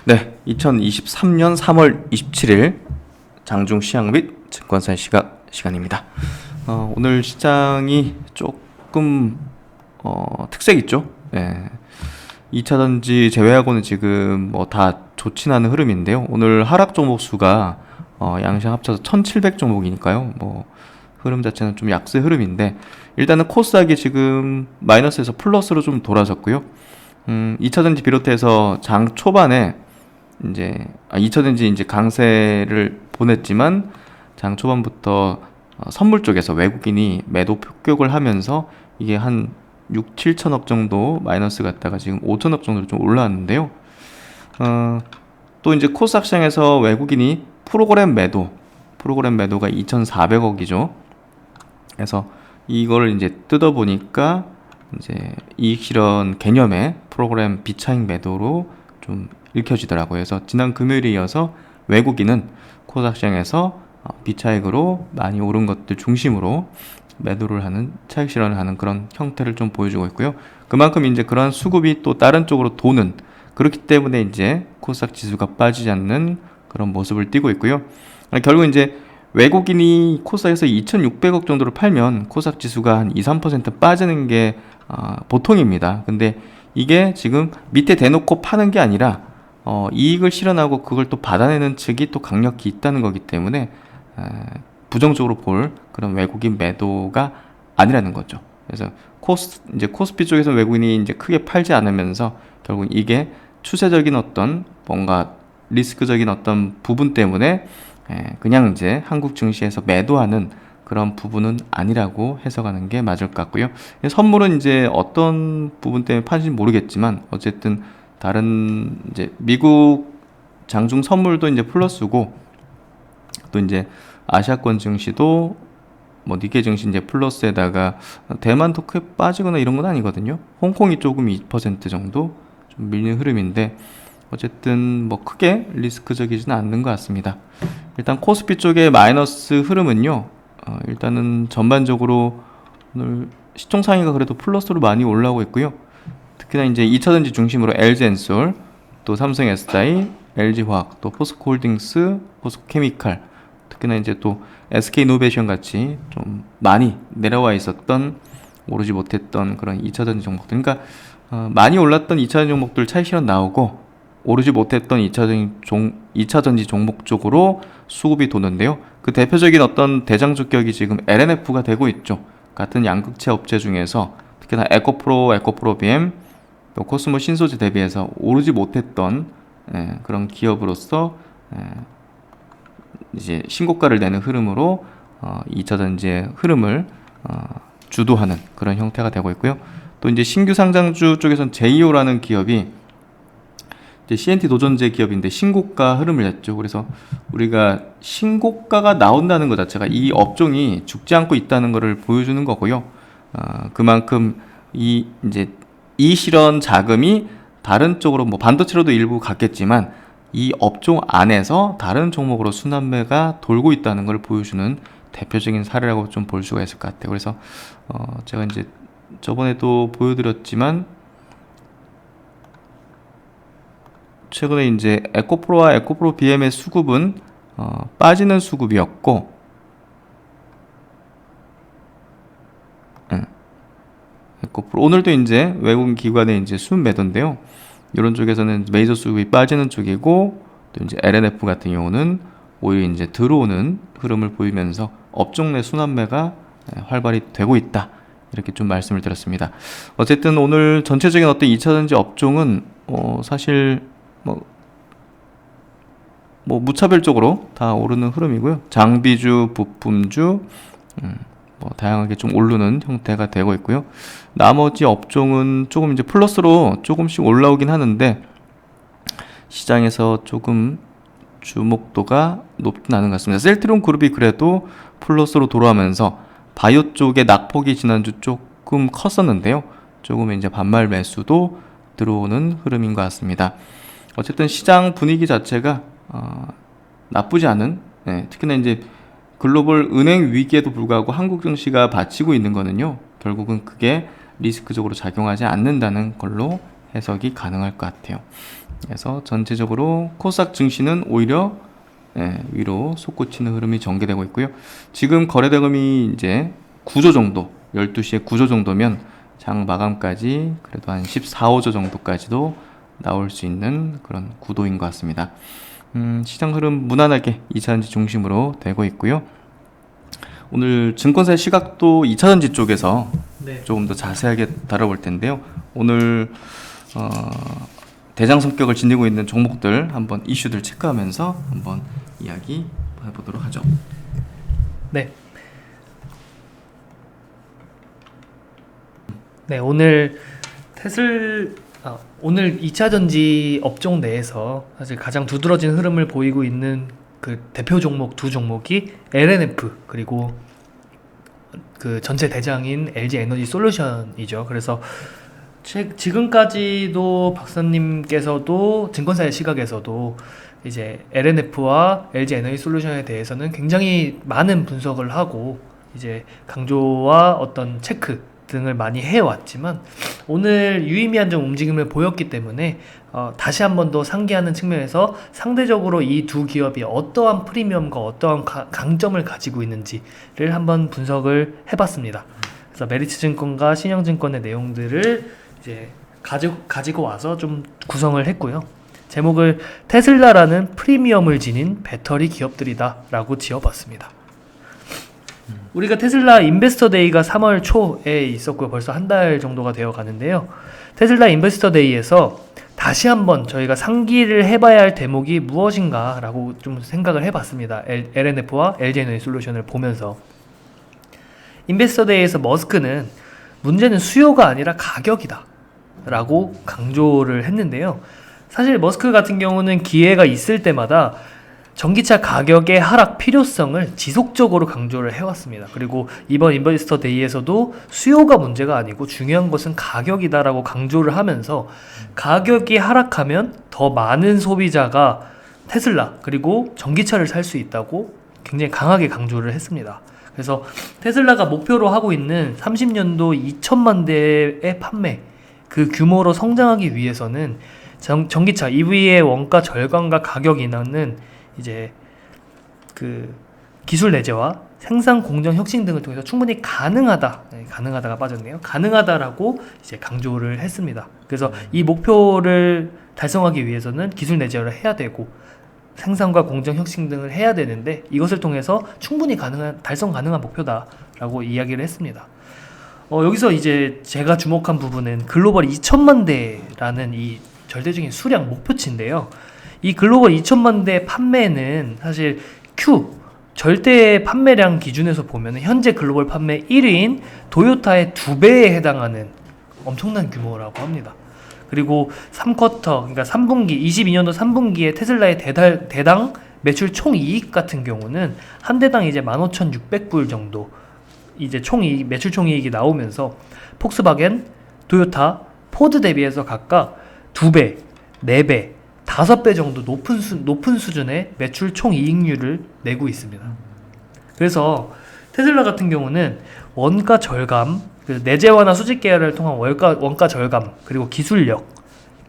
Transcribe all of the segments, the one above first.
네, 2023년 3월 27일 장중 시황 및 증권사의 시간입니다. 오늘 시장이 조금 특색 있죠? 네. 2차전지 제외하고는 지금 뭐 다 좋진 않은 흐름인데요. 오늘 하락 종목 수가 양시장 합쳐서 1700 종목이니까요. 뭐 흐름 자체는 좀 약세 흐름인데, 일단은 코스닥이 지금 마이너스에서 플러스로 좀 돌아섰고요. 2차전지 비롯해서 장 초반에 이제 2차전지 이제 강세를 보냈지만 장 초반부터 선물 쪽에서 외국인이 매도 폭격을 하면서 이게 한 6, 7천억 정도 마이너스 갔다가 지금 5천억 정도로 좀 올라왔는데요. 또 이제 코스닥 시장에서 외국인이 프로그램 매도가 2,400억이죠. 그래서 이거를 이제 뜯어보니까 이제 이익 실현 개념의 프로그램 비차익 매도로 좀 읽혀지더라고요. 그래서 지난 금요일에 이어서 외국인은 코스닥 시장에서 비차익으로 많이 오른 것들 중심으로 매도를 하는, 차익 실현을 하는 그런 형태를 좀 보여주고 있고요. 그만큼 이제 그러한 수급이 또 다른 쪽으로 도는, 그렇기 때문에 이제 코스닥 지수가 빠지지 않는 그런 모습을 띠고 있고요. 결국 이제 외국인이 코스닥에서 2,600억 정도를 팔면 코스닥 지수가 한 2, 3% 빠지는 게 보통입니다. 근데 이게 지금 밑에 대놓고 파는 게 아니라 이익을 실현하고 그걸 또 받아내는 측이 또 강력히 있다는 거기 때문에 부정적으로 볼 그런 외국인 매도가 아니라는 거죠. 그래서 이제 코스피 쪽에서 외국인이 이제 크게 팔지 않으면서 결국 이게 추세적인 어떤 뭔가 리스크적인 어떤 부분 때문에 그냥 이제 한국 증시에서 매도하는 그런 부분은 아니라고 해석하는 게 맞을 것 같고요. 선물은 이제 어떤 부분 때문에 파는지 모르겠지만 어쨌든 다른 이제 미국 장중 선물도 이제 플러스고, 또 이제 아시아권 증시도 뭐 니케 증시 이제 플러스에다가 대만도 크게 빠지거나 이런 건 아니거든요. 홍콩이 조금 2% 정도 좀 밀리는 흐름인데 어쨌든 뭐 크게 리스크적이지는 않는 것 같습니다. 일단 코스피 쪽의 마이너스 흐름은요, 일단은 전반적으로 오늘 시총 상위가 그래도 플러스로 많이 올라오고 있고요. 특히나 이제 2차전지 중심으로 LG엔솔, 또 삼성 SDI, LG화학, 또 포스코홀딩스, 포스코케미칼, 특히나 이제 또 SK이노베이션 같이 좀 많이 내려와 있었던, 오르지 못했던 그런 2차전지 종목들, 그러니까 많이 올랐던 2차전지 종목들 차익 실현 나오고 오르지 못했던 2차전지 종목 쪽으로 수급이 도는데요. 그 대표적인 어떤 대장주격이 지금 LNF가 되고 있죠. 같은 양극재 업체 중에서 특히나 에코프로 BM, 또 코스모 신소재 대비해서 오르지 못했던 그런 기업으로서 이제 신고가를 내는 흐름으로 2차전지의 흐름을 주도하는 그런 형태가 되고 있고요. 또 이제 신규 상장주 쪽에서는 제이오라는 기업이 이제 CNT 도전제 기업인데 신고가 흐름을 냈죠. 그래서 우리가 신고가가 나온다는 것 자체가 이 업종이 죽지 않고 있다는 것을 보여주는 거고요. 그만큼 이제 이 실현 자금이 다른 쪽으로 뭐 반도체로도 일부 갔겠지만 이 업종 안에서 다른 종목으로 순환매가 돌고 있다는 걸 보여주는 대표적인 사례라고 좀 볼 수가 있을 것 같아요. 그래서 제가 이제 저번에도 보여드렸지만 최근에 이제 에코프로와 에코프로 BM의 수급은 빠지는 수급이었고, 에코프로 오늘도 이제 외국인 기관의 이제 순 매도인데요. 이런 쪽에서는 메이저 수급이 빠지는 쪽이고, 또 이제 LNF 같은 경우는 오히려 이제 들어오는 흐름을 보이면서 업종 내 순환매가 활발히 되고 있다, 이렇게 좀 말씀을 드렸습니다. 어쨌든 오늘 전체적인 어떤 2차전지 업종은 사실 뭐 무차별적으로 다 오르는 흐름이고요. 장비주, 부품주, 뭐 다양하게 좀 오르는 형태가 되고 있고요. 나머지 업종은 조금 이제 플러스로 조금씩 올라오긴 하는데 시장에서 조금 주목도가 높진 않은 것 같습니다. 셀트리온 그룹이 그래도 플러스로 돌아오면서 바이오 쪽의 낙폭이 지난주 조금 컸었는데요. 조금 이제 반말 매수도 들어오는 흐름인 것 같습니다. 어쨌든 시장 분위기 자체가 나쁘지 않은, 특히나 이제 글로벌 은행 위기에도 불구하고 한국 증시가 받치고 있는 거는요, 결국은 그게 리스크적으로 작용하지 않는다는 걸로 해석이 가능할 것 같아요. 그래서 전체적으로 코스닥 증시는 오히려 위로 솟구치는 흐름이 전개되고 있고요. 지금 거래대금이 이제 9조 정도, 12시에 9조 정도면 장 마감까지 그래도 한 14, 5조 정도까지도 나올 수 있는 그런 구도인 것 같습니다. 시장 흐름 무난하게 2차전지 중심으로 되고 있고요. 오늘 증권사의 시각도 2차전지 쪽에서 조금 더 자세하게 다뤄볼 텐데요. 오늘 대장 성격을 지니고 있는 종목들 한번 이슈들 체크하면서 한번 이야기 해보도록 하죠. 네. 오늘 오늘 2차전지 업종 내에서 사실 가장 두드러진 흐름을 보이고 있는 그 대표 종목 두 종목이 LNF 그리고 그 전체 대장인 LG 에너지 솔루션이죠. 그래서 지금까지도 박사님께서도 증권사의 시각에서도 이제 LNF와 LG 에너지 솔루션에 대해서는 굉장히 많은 분석을 하고 이제 강조와 어떤 체크 등을 많이 해왔지만 오늘 유의미한 좀 움직임을 보였기 때문에 다시 한 번 더 상기하는 측면에서 상대적으로 이 두 기업이 어떠한 프리미엄과 어떠한 강점을 가지고 있는지를 한번 분석을 해봤습니다. 그래서 메리츠증권과 신영증권의 내용들을 이제 가지고 와서 좀 구성을 했고요. 제목을 테슬라라는 프리미엄을 지닌 배터리 기업들이다 라고 지어봤습니다. 우리가 테슬라 인베스터 데이가 3월 초에 있었고요. 벌써 한 달 정도가 되어 가는데요. 테슬라 인베스터 데이에서 다시 한번 저희가 상기를 해봐야 할 대목이 무엇인가 라고 좀 생각을 해봤습니다. LNF와 LG 에너지 솔루션을 보면서 인베스터 데이에서 머스크는 문제는 수요가 아니라 가격이다 라고 강조를 했는데요. 사실 머스크 같은 경우는 기회가 있을 때마다 전기차 가격의 하락 필요성을 지속적으로 강조를 해왔습니다. 그리고 이번 인베스터 데이에서도 수요가 문제가 아니고 중요한 것은 가격이다라고 강조를 하면서 가격이 하락하면 더 많은 소비자가 테슬라 그리고 전기차를 살 수 있다고 굉장히 강하게 강조를 했습니다. 그래서 테슬라가 목표로 하고 있는 30년도 2천만 대의 판매 그 규모로 성장하기 위해서는 전기차 EV의 원가 절감과 가격 인하는 이제 그 기술 내재와 생산 공정 혁신 등을 통해서 충분히 가능하다가 빠졌네요. 가능하다라고 이제 강조를 했습니다. 그래서 이 목표를 달성하기 위해서는 기술 내재를 해야 되고 생산과 공정 혁신 등을 해야 되는데 이것을 통해서 충분히 달성 가능한 목표다라고 이야기를 했습니다. 여기서 이제 제가 주목한 부분은 글로벌 2천만 대라는 이 절대적인 수량 목표치인데요. 이 글로벌 2천만 대 판매는 사실 절대 판매량 기준에서 보면 현재 글로벌 판매 1위인 도요타의 2배에 해당하는 엄청난 규모라고 합니다. 그리고 3쿼터, 그러니까 3분기, 22년도 3분기에 테슬라의 대당 매출 총이익 같은 경우는 한 대당 이제 15,600불 정도 이제 매출 총이익이 나오면서 폭스바겐, 도요타, 포드 대비해서 각각 2배, 4배, 5배 정도 높은 수준의 매출 총이익률을 내고 있습니다. 그래서 테슬라 같은 경우는 원가 절감, 내재화나 수직 계열을 통한 원가 절감, 그리고 기술력,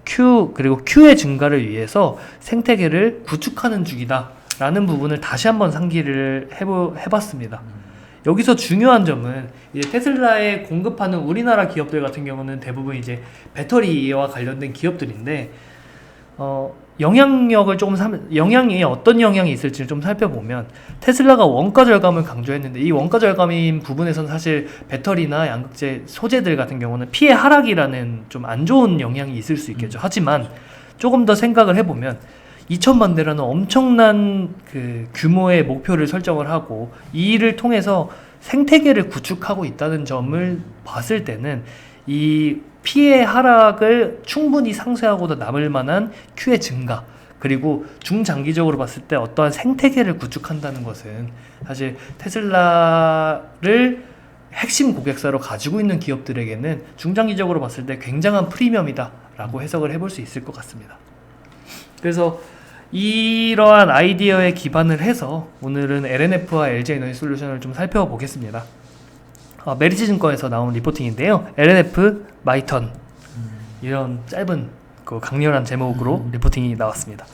그리고 Q의 증가를 위해서 생태계를 구축하는 중이다라는 부분을 다시 한번 상기를 해봤습니다. 여기서 중요한 점은 이제 테슬라에 공급하는 우리나라 기업들 같은 경우는 대부분 이제 배터리와 관련된 기업들인데 영향이 어떤 영향이 있을지를 좀 살펴보면 테슬라가 원가 절감을 강조했는데 이 원가 절감인 부분에서는 사실 배터리나 양극재 소재들 같은 경우는 피해 하락이라는 좀 안 좋은 영향이 있을 수 있겠죠. 하지만 조금 더 생각을 해보면 2천만 대라는 엄청난 그 규모의 목표를 설정을 하고 이 일을 통해서 생태계를 구축하고 있다는 점을 봤을 때는 이 피해 하락을 충분히 상쇄하고도 남을 만한 Q의 증가, 그리고 중장기적으로 봤을 때 어떠한 생태계를 구축한다는 것은 사실 테슬라를 핵심 고객사로 가지고 있는 기업들에게는 중장기적으로 봤을 때 굉장한 프리미엄이다 라고 해석을 해볼 수 있을 것 같습니다. 그래서 이러한 아이디어에 기반을 해서 오늘은 LNF와 LG 에너지 솔루션을 좀 살펴보겠습니다. 메리츠증권에서 나온 리포팅인데요. LNF 마이턴 이런 짧은 그 강렬한 제목으로 리포팅이 나왔습니다.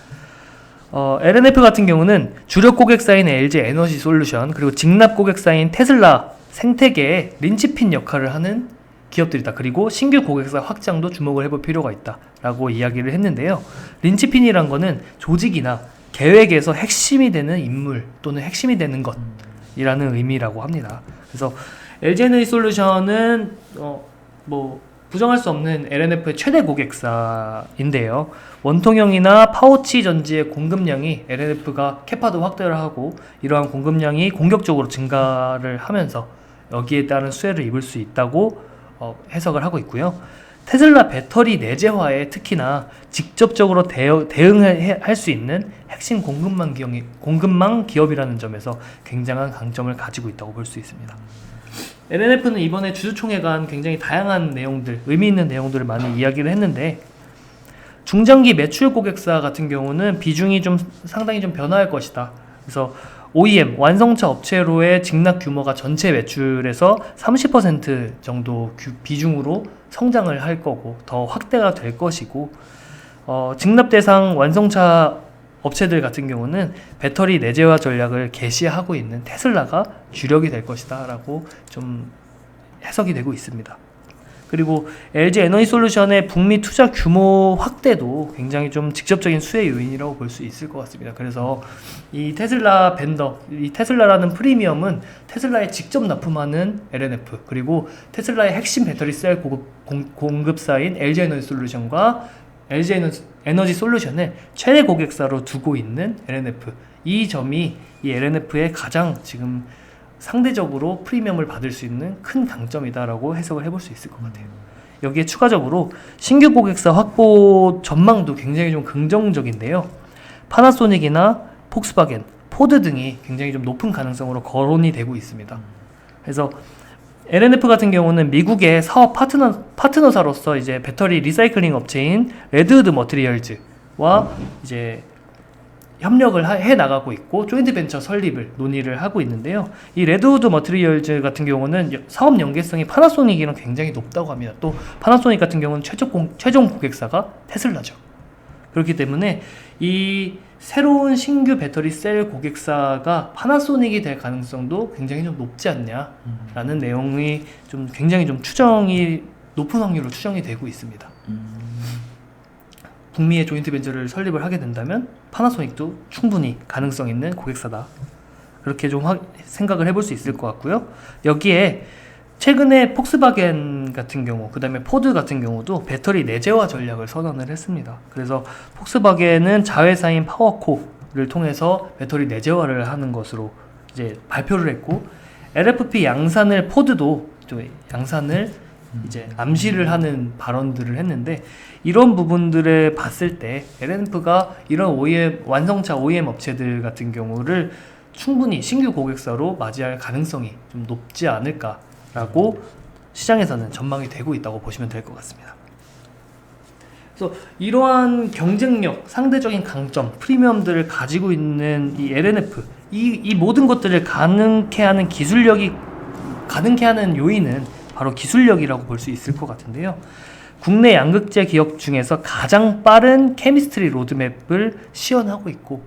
LNF 같은 경우는 주력 고객사인 LG 에너지 솔루션 그리고 직납 고객사인 테슬라 생태계의 린치핀 역할을 하는 기업들이다. 그리고 신규 고객사 확장도 주목을 해볼 필요가 있다라고 이야기를 했는데요. 린치핀이란 거는 조직이나 계획에서 핵심이 되는 인물 또는 핵심이 되는 것이라는 의미라고 합니다. 그래서 LG 솔루션은 뭐 부정할 수 없는 LNF의 최대 고객사인데요. 원통형이나 파우치 전지의 공급량이 LNF가 캐파도 확대를 하고 이러한 공급량이 공격적으로 증가를 하면서 여기에 따른 수혜를 입을 수 있다고 해석을 하고 있고요. 테슬라 배터리 내재화에 특히나 직접적으로 대응할 수 있는 핵심 공급망 기업이라는 점에서 굉장한 강점을 가지고 있다고 볼 수 있습니다. LNF는 이번에 주주총회간 굉장히 다양한 내용들, 의미 있는 내용들을 많이 이야기를 했는데 중장기 매출 고객사 같은 경우는 비중이 좀 상당히 좀 변화할 것이다. 그래서 OEM, 완성차 업체로의 직납 규모가 전체 매출에서 30% 정도 비중으로 성장을 할 거고 더 확대가 될 것이고 직납 대상 완성차 업체들 같은 경우는 배터리 내재화 전략을 개시하고 있는 테슬라가 주력이 될 것이다 라고 좀 해석이 되고 있습니다. 그리고 LG 에너지 솔루션의 북미 투자 규모 확대도 굉장히 좀 직접적인 수혜 요인이라고 볼 수 있을 것 같습니다. 그래서 이 테슬라 벤더, 이 테슬라라는 프리미엄은 테슬라에 직접 납품하는 LNF 그리고 테슬라의 핵심 배터리 셀 공급사인 LG 에너지 솔루션과 LG 에너지 솔루션을 최대 고객사로 두고 있는 LNF, 이 점이 이 LNF의 가장 지금 상대적으로 프리미엄을 받을 수 있는 큰 강점이다라고 해석을 해볼 수 있을 것 같아요. 여기에 추가적으로 신규 고객사 확보 전망도 굉장히 좀 긍정적인데요. 파나소닉이나 폭스바겐, 포드 등이 굉장히 좀 높은 가능성으로 거론이 되고 있습니다. 그래서 LNF 같은 경우는 미국의 사업 파트너사로서 이제 배터리 리사이클링 업체인 레드우드 머티리얼즈와 이제 협력을 해 나가고 있고 조인트 벤처 설립을 논의를 하고 있는데요. 이 레드우드 머티리얼즈 같은 경우는 사업 연계성이 파나소닉이랑 굉장히 높다고 합니다. 또 파나소닉 같은 경우는 최종 고객사가 테슬라죠. 그렇기 때문에 이 새로운 신규 배터리 셀 고객사가 파나소닉이 될 가능성도 굉장히 좀 높지 않냐라는 내용이 좀 굉장히 좀 추정이 높은 확률로 추정이 되고 있습니다. 북미의 조인트 벤처를 설립을 하게 된다면 파나소닉도 충분히 가능성 있는 고객사다. 그렇게 좀 생각을 해볼 수 있을 것 같고요. 여기에 최근에 폭스바겐 같은 경우, 그 다음에 포드 같은 경우도 배터리 내재화 전략을 선언을 했습니다. 그래서 폭스바겐은 자회사인 파워코를 통해서 배터리 내재화를 하는 것으로 이제 발표를 했고, LFP 양산을 포드도 양산을 이제 암시를 하는 발언들을 했는데, 이런 부분들을 봤을 때 LNF가 이런 OEM, 완성차 OEM 업체들 같은 경우를 충분히 신규 고객사로 맞이할 가능성이 좀 높지 않을까라고 시장에서는 전망이 되고 있다고 보시면 될 것 같습니다. 그래서 이러한 경쟁력, 상대적인 강점, 프리미엄들을 가지고 있는 이 LNF, 이 모든 것들을 가능케 하는 가능케 하는 요인은 바로 기술력이라고 볼 수 있을 것 같은데요. 국내 양극재 기업 중에서 가장 빠른 케미스트리 로드맵을 시연하고 있고,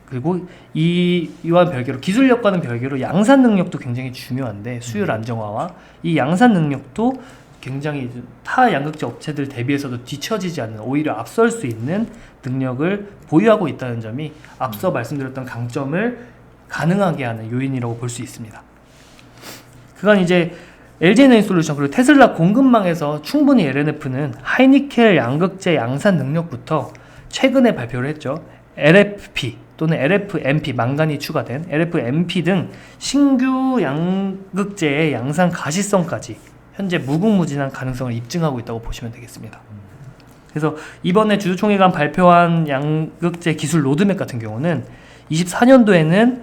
그리고 이와 별개로 기술력과는 별개로 양산 능력도 굉장히 중요한데, 수율 안정화와 이 양산 능력도 굉장히 타 양극재 업체들 대비해서도 뒤처지지 않는, 오히려 앞설 수 있는 능력을 보유하고 있다는 점이 앞서 말씀드렸던 강점을 가능하게 하는 요인이라고 볼 수 있습니다. 그건 이제 LG 에너지 솔루션 그리고 테슬라 공급망에서 충분히 LNF는 하이니켈 양극재 양산 능력부터 최근에 발표를 했죠. LFP 또는 LFMP 망간이 추가된 LFMP 등 신규 양극재의 양산 가시성까지 현재 무궁무진한 가능성을 입증하고 있다고 보시면 되겠습니다. 그래서 이번에 주주총회가 발표한 양극재 기술 로드맵 같은 경우는 24년도에는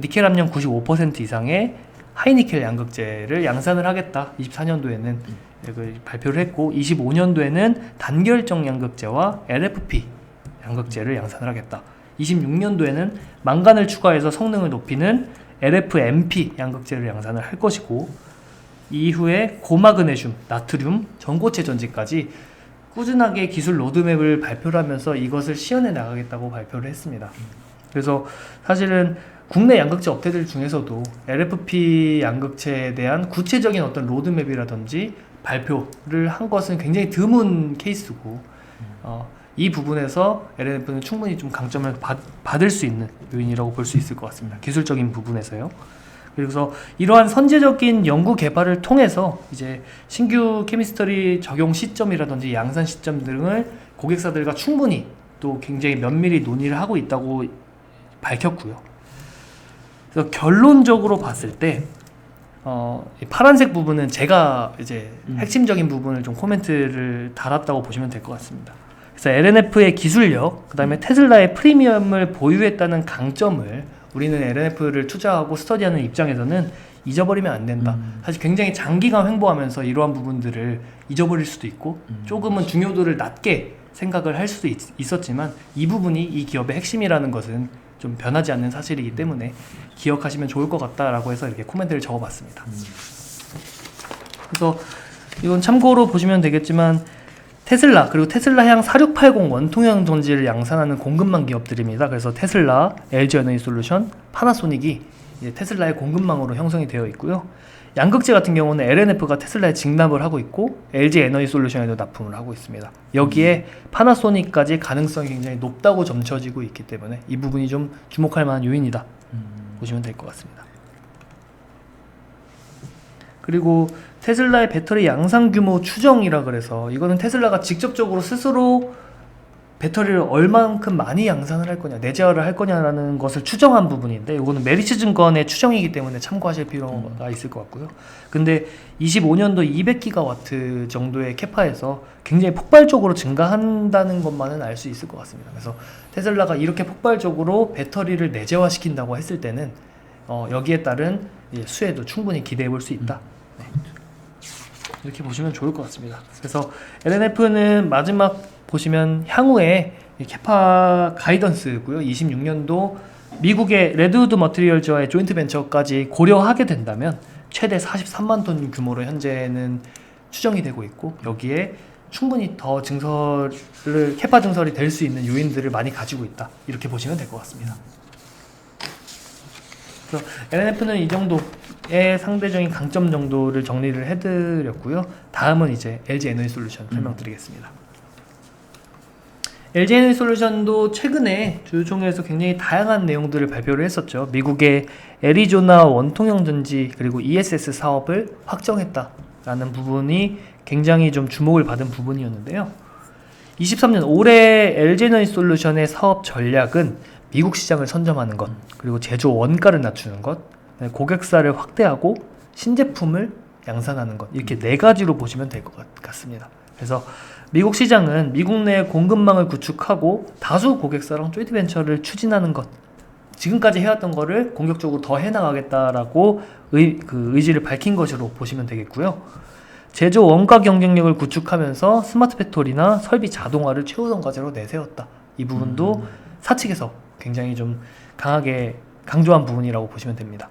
니켈 함량 95% 이상의 하이니켈 양극재를 양산을 하겠다. 24년도에는 발표를 했고, 25년도에는 단결정 양극재와 LFP 양극재를 양산을 하겠다. 26년도에는 망간을 추가해서 성능을 높이는 LFMP 양극재를 양산을 할 것이고, 이후에 고마그네슘, 나트륨, 전고체 전지까지 꾸준하게 기술 로드맵을 발표를 하면서 이것을 시연해 나가겠다고 발표를 했습니다. 그래서 사실은 국내 양극재 업체들 중에서도 LFP 양극재에 대한 구체적인 어떤 로드맵이라든지 발표를 한 것은 굉장히 드문 케이스고 이 부분에서 LNF는 충분히 좀 강점을 받을 수 있는 요인이라고 볼 수 있을 것 같습니다. 기술적인 부분에서요. 그래서 이러한 선제적인 연구 개발을 통해서 이제 신규 케미스터리 적용 시점이라든지 양산 시점 등을 고객사들과 충분히 또 굉장히 면밀히 논의를 하고 있다고 밝혔고요. 그래서 결론적으로 봤을 때 이 파란색 부분은 제가 이제 핵심적인 부분을 좀 코멘트를 달았다고 보시면 될 것 같습니다. 그래서 LNF의 기술력, 그 다음에 테슬라의 프리미엄을 보유했다는 강점을 우리는 LNF를 투자하고 스터디하는 입장에서는 잊어버리면 안 된다. 사실 굉장히 장기간 횡보하면서 이러한 부분들을 잊어버릴 수도 있고 조금은 중요도를 낮게 생각을 할 수도 있었지만 이 부분이 이 기업의 핵심이라는 것은 좀 변하지 않는 사실이기 때문에 기억하시면 좋을 것 같다라고 해서 이렇게 코멘트를 적어봤습니다. 그래서 이건 참고로 보시면 되겠지만 테슬라 그리고 테슬라향 4680 원통형 전지를 양산하는 공급망 기업들입니다. 그래서 테슬라, LG에너지솔루션, 파나소닉이 이제 테슬라의 공급망으로 형성이 되어 있고요. 양극재 같은 경우는 LNF가 테슬라에 직납을 하고 있고 LG에너지솔루션에도 납품을 하고 있습니다. 여기에 파나소닉까지 가능성이 굉장히 높다고 점쳐지고 있기 때문에 이 부분이 좀 주목할 만한 요인이다 보시면 될 것 같습니다. 그리고 테슬라의 배터리 양산 규모 추정이라 그래서 이거는 테슬라가 직접적으로 스스로 배터리를 얼만큼 많이 양산을 할 거냐, 내재화를 할 거냐라는 것을 추정한 부분인데 이거는 메리츠 증권의 추정이기 때문에 참고하실 필요가 있을 것 같고요. 근데 25년도 200기가와트 정도의 캐파에서 굉장히 폭발적으로 증가한다는 것만은 알 수 있을 것 같습니다. 그래서 테슬라가 이렇게 폭발적으로 배터리를 내재화시킨다고 했을 때는 여기에 따른 수혜도 충분히 기대해 볼 수 있다. 네. 이렇게 보시면 좋을 것 같습니다. 그래서 LNF는 마지막 보시면 향후에 캐파 가이던스고요. 26년도 미국의 레드우드 머티리얼즈와의 조인트 벤처까지 고려하게 된다면 최대 43만 톤 규모로 현재는 추정이 되고 있고 여기에 충분히 더 캐파 증설이 될 수 있는 요인들을 많이 가지고 있다. 이렇게 보시면 될 것 같습니다. 그래서 LNF는 이 정도의 상대적인 강점 정도를 정리를 해드렸고요. 다음은 이제 LG에너지솔루션 설명드리겠습니다. LG에너지솔루션도 최근에 주주총회에서 굉장히 다양한 내용들을 발표를 했었죠. 미국의 애리조나 원통형 전지 그리고 ESS 사업을 확정했다라는 부분이 굉장히 좀 주목을 받은 부분이었는데요. 23년 올해 LG에너지솔루션의 사업 전략은 미국 시장을 선점하는 것, 그리고 제조 원가를 낮추는 것, 고객사를 확대하고 신제품을 양산하는 것, 이렇게 네 가지로 보시면 될 것 같습니다. 그래서 미국 시장은 미국 내 공급망을 구축하고 다수 고객사랑 조인트 벤처를 추진하는 것, 지금까지 해왔던 거를 공격적으로 더 해나가겠다라고 의지를 밝힌 것으로 보시면 되겠고요. 제조 원가 경쟁력을 구축하면서 스마트 팩토리나 설비 자동화를 최우선 과제로 내세웠다. 이 부분도 사측에서 굉장히 좀 강하게 강조한 부분이라고 보시면 됩니다.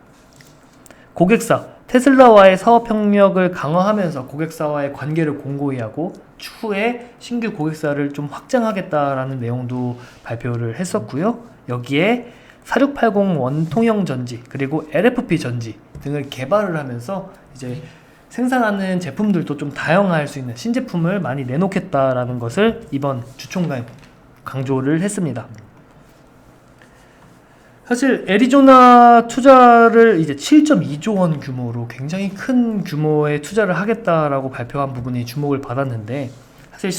고객사, 테슬라와의 사업 협력을 강화하면서 고객사와의 관계를 공고히 하고 추후에 신규 고객사를 좀 확장하겠다라는 내용도 발표를 했었고요. 여기에 4680 원통형 전지 그리고 LFP 전지 등을 개발을 하면서 이제 생산하는 제품들도 좀 다양화할 수 있는 신제품을 많이 내놓겠다라는 것을 이번 주총가에 강조를 했습니다. 사실 애리조나 투자를 이제 7.2조 원 규모로 굉장히 큰 규모의 투자를 하겠다라고 발표한 부분이 주목을 받았는데 사실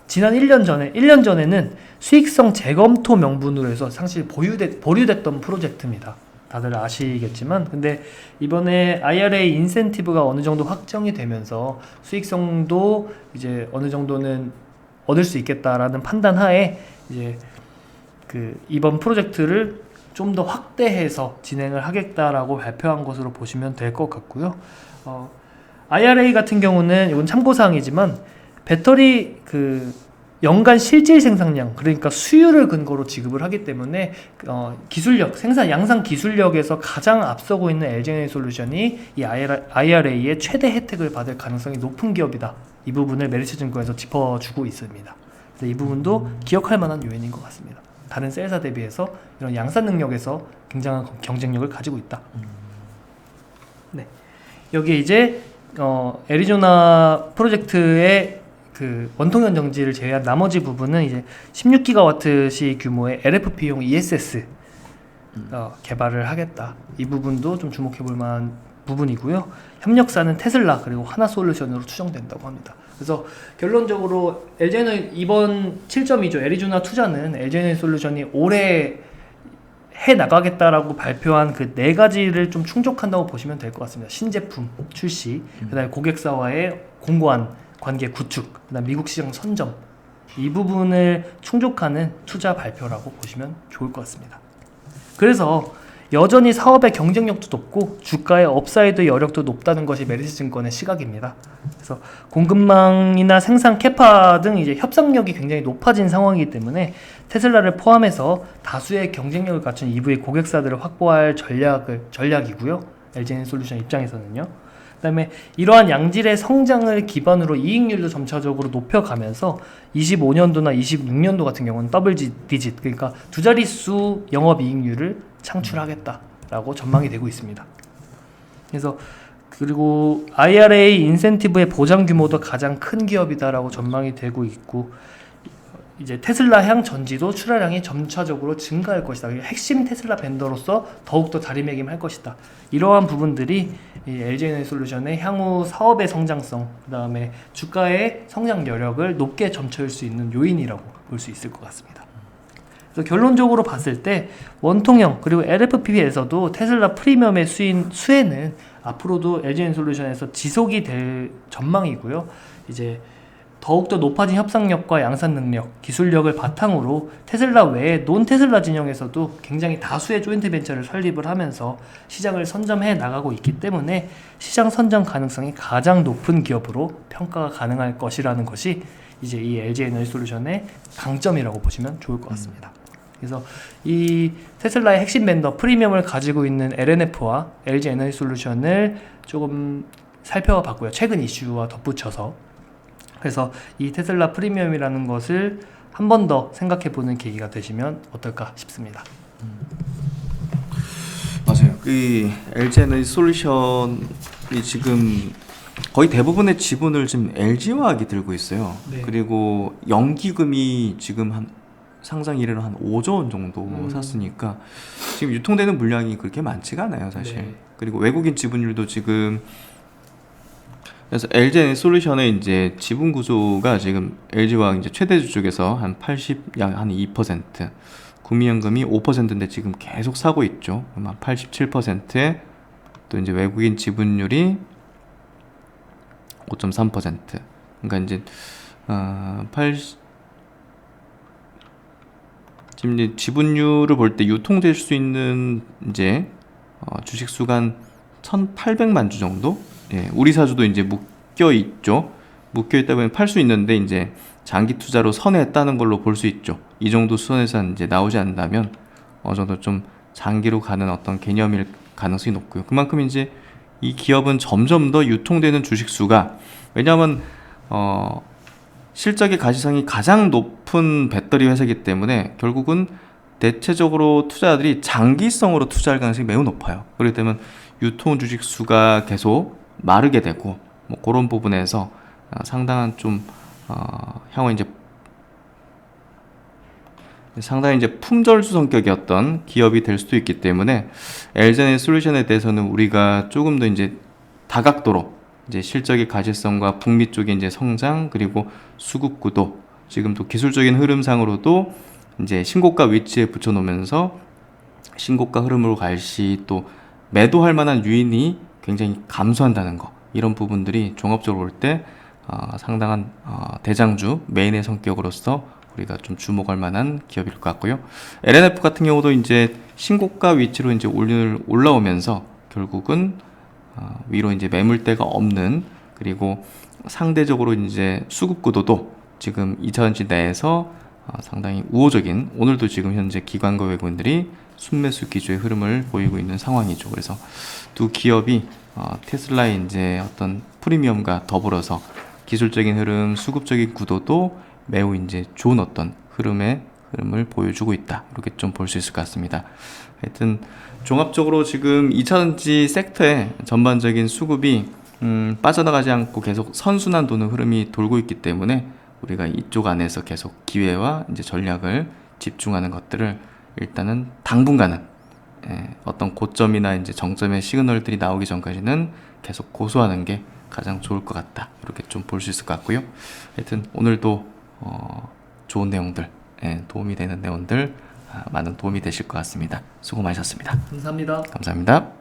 지난 1년 전에는 수익성 재검토 명분으로 해서 사실 보류됐던 프로젝트입니다. 다들 아시겠지만 근데 이번에 IRA 인센티브가 어느 정도 확정이 되면서 수익성도 이제 어느 정도는 얻을 수 있겠다라는 판단 하에 이제 이번 프로젝트를 좀 더 확대해서 진행을 하겠다라고 발표한 것으로 보시면 될 것 같고요. IRA 같은 경우는 이건 참고사항이지만 배터리 연간 실질 생산량, 그러니까 수율을 근거로 지급을 하기 때문에 기술력, 생산 양산 기술력에서 가장 앞서고 있는 LG에너지솔루션이 이 IRA의 최대 혜택을 받을 가능성이 높은 기업이다. 이 부분을 메리츠증권에서 짚어주고 있습니다. 그래서 이 부분도 기억할 만한 요인인 것 같습니다. 다른 셀사 대비해서 이런 양산 능력에서 굉장한 경쟁력을 가지고 있다. 네. 여기 이제 애리조나 프로젝트의 그 원통형 정지를 제외한 나머지 부분은 이제 16기가와트시 규모의 LFP용 ESS 개발을 하겠다. 이 부분도 좀 주목해 볼 만한 부분이고요. 협력사는 테슬라 그리고 하나솔루션으로 추정된다고 합니다. 그래서 결론적으로 LG에너지 이번 7.2조 애리조나 투자는 LG에너지솔루션이 올해 해 나가겠다라고 발표한 그 네 가지를 좀 충족한다고 보시면 될 것 같습니다. 신제품 출시, 그다음에 고객사와의 공고한 관계 구축, 그다음 미국 시장 선점, 이 부분을 충족하는 투자 발표라고 보시면 좋을 것 같습니다. 그래서 여전히 사업의 경쟁력도 높고 주가의 업사이드 여력도 높다는 것이 메리츠증권의 시각입니다. 그래서 공급망이나 생산 캐파 등 이제 협상력이 굉장히 높아진 상황이기 때문에 테슬라를 포함해서 다수의 경쟁력을 갖춘 EV 고객사들을 확보할 전략이고요. LG에너지솔루션 입장에서는요. 그다음에 이러한 양질의 성장을 기반으로 이익률도 점차적으로 높여가면서 25년도나 26년도 같은 경우는 더블 디짓, 그러니까 두 자릿수 영업이익률을 창출하겠다라고 전망이 되고 있습니다. 그래서 그리고 IRA 인센티브의 보장 규모도 가장 큰 기업이다라고 전망이 되고 있고, 이제 테슬라향 전지도 출하량이 점차적으로 증가할 것이다. 핵심 테슬라 벤더로서 더욱더 자리매김할 것이다. 이러한 부분들이 LG에너지솔루션의 향후 사업의 성장성, 그 다음에 주가의 성장 여력을 높게 점쳐올 수 있는 요인이라고 볼 수 있을 것 같습니다. 그래서 결론적으로 봤을 때 원통형 그리고 LFP에서도 테슬라 프리미엄의 수혜는 앞으로도 LG에너지솔루션에서 지속이 될 전망이고요. 이제 더욱더 높아진 협상력과 양산 능력, 기술력을 바탕으로 테슬라 외에 논 테슬라 진영에서도 굉장히 다수의 조인트 벤처를 설립을 하면서 시장을 선점해 나가고 있기 때문에 시장 선점 가능성이 가장 높은 기업으로 평가가 가능할 것이라는 것이 이제 이 LG에너지솔루션의 강점이라고 보시면 좋을 것 같습니다. 그래서 이 테슬라의 핵심 벤더 프리미엄을 가지고 있는 LNF와 LG에너지솔루션을 조금 살펴봤고요. 최근 이슈와 덧붙여서. 그래서 이 테슬라 프리미엄이라는 것을 한 번 더 생각해보는 계기가 되시면 어떨까 싶습니다. 맞아요. 그 LG에너지솔루션이 지금 거의 대부분의 지분을 지금 LG화학이 들고 있어요. 네. 그리고 연기금이 지금 한 상장 이래로 한 5조 원 정도 샀으니까 지금 유통되는 물량이 그렇게 많지가 않아요, 사실. 네. 그리고 외국인 지분율도 지금, 그래서 LG에너지솔루션의 이제 지분 구조가 지금 LG화학 이제 최대주 쪽에서 한 약 한 2%, 구미연금이 5%인데 지금 계속 사고 있죠. 아마 87%에 또 이제 외국인 지분율이 5.3%. 그러니까 이제 지금 이제 지분율을 볼 때 유통될 수 있는 이제 주식 수가 한 1,800만 주 정도? 예, 우리 사주도 이제 묶여 있죠. 묶여 있다 보면 팔 수 있는데 이제 장기 투자로 선회했다는 걸로 볼 수 있죠. 이 정도 수준에서 이제 나오지 않는다면 어느 정도 좀 장기로 가는 어떤 개념일 가능성이 높고요. 그만큼 이제 이 기업은 점점 더 유통되는 주식 수가, 왜냐하면 실적의 가시성이 가장 높은 배터리 회사이기 때문에 결국은 대체적으로 투자자들이 장기성으로 투자할 가능성이 매우 높아요. 그렇기 때문에 유통 주식 수가 계속 마르게 되고, 뭐 그런 부분에서 상당한 좀 향후 이제 상당히 이제 품절수 성격의 어떤 기업이 될 수도 있기 때문에 LG에너지솔루션에 대해서는 우리가 조금 더 이제 다각도로 이제 실적의 가시성과 북미 쪽의 이제 성장, 그리고 수급 구도, 지금 또 기술적인 흐름상으로도 이제 신고가 위치에 붙여놓으면서 신고가 흐름으로 갈 시 또 매도할 만한 유인이 굉장히 감소한다는 거, 이런 부분들이 종합적으로 볼 때 상당한 대장주 메인의 성격으로서 우리가 좀 주목할 만한 기업일 것 같고요. LNF 같은 경우도 이제 신고가 위치로 이제 올라오면서 결국은 위로 이제 매물대가 없는, 그리고 상대적으로 이제 수급 구도도 지금 2차전지 내에서 상당히 우호적인, 오늘도 지금 현재 기관과 외국인들이 순매수 기조의 흐름을 보이고 있는 상황이죠. 그래서 두 기업이 테슬라의 이제 어떤 프리미엄과 더불어서 기술적인 흐름, 수급적인 구도도 매우 이제 좋은 어떤 흐름을 보여주고 있다. 이렇게 좀 볼 수 있을 것 같습니다. 하여튼 종합적으로 지금 2차전지 섹터의 전반적인 수급이 빠져나가지 않고 계속 선순환 도는 흐름이 돌고 있기 때문에 우리가 이쪽 안에서 계속 기회와 이제 전략을 집중하는 것들을 일단은 당분간은 어떤 고점이나 이제 정점의 시그널들이 나오기 전까지는 계속 고수하는 게 가장 좋을 것 같다. 이렇게 좀 볼 수 있을 것 같고요. 하여튼 오늘도 좋은 내용들, 도움이 되는 내용들, 많은 도움이 되실 것 같습니다. 수고 많으셨습니다. 감사합니다. 감사합니다.